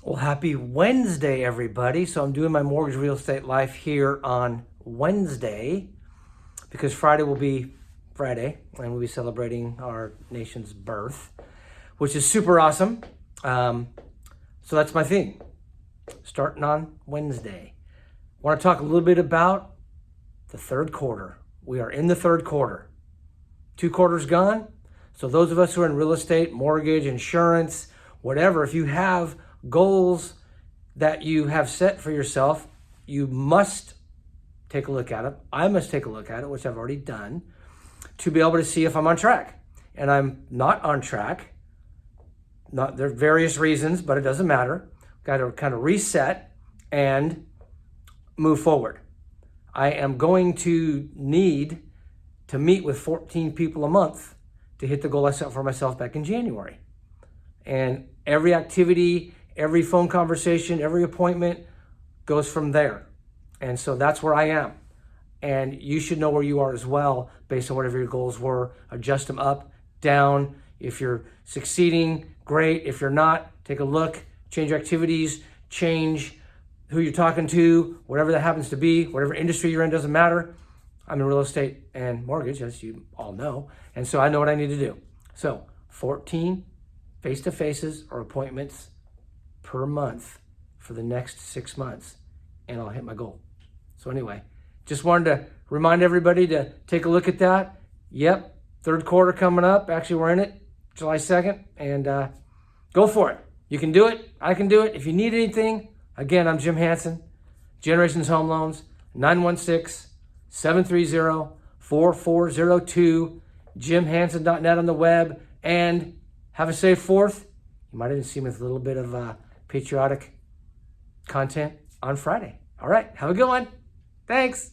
Well, happy Wednesday, everybody. So I'm doing my mortgage real estate life here on Wednesday because Friday will be Friday and we'll be celebrating our nation's birth, which is super awesome. So that's my theme, starting on Wednesday. I want to talk a little bit about the third quarter. We are in the third quarter. 2 quarters gone. So those of us who are in real estate, mortgage, insurance, whatever, if you have goals that you have set for yourself, you must take a look at it. I must take a look at it, which I've already done, to be able to see if I'm on track. And I'm not on track. There are various reasons, but it doesn't matter. Got to kind of reset and move forward. I am going to need to meet with 14 people a month to hit the goal I set for myself back in January. And every activity, every phone conversation, every appointment goes from there. And so that's where I am. And you should know where you are as well based on whatever your goals were. Adjust them up, down. If you're succeeding, great. If you're not, take a look, change your activities, change who you're talking to, whatever that happens to be, whatever industry you're in, doesn't matter. I'm in real estate and mortgage, as you all know. And so I know what I need to do. So 14 face-to-faces or appointments per month for the next 6 months, and I'll hit my goal. So anyway, just wanted to remind everybody to take a look at that. Yep, third quarter coming up. Actually, we're in it, July 2nd, and go for it. You can do it. I can do it. If you need anything, again, I'm Jim Hanson, Generations Home Loans, 916-730-4402, jimhanson.net on the web, and have a safe 4th. You might even see me with a little bit of patriotic content on Friday. All right, have a good one. Thanks.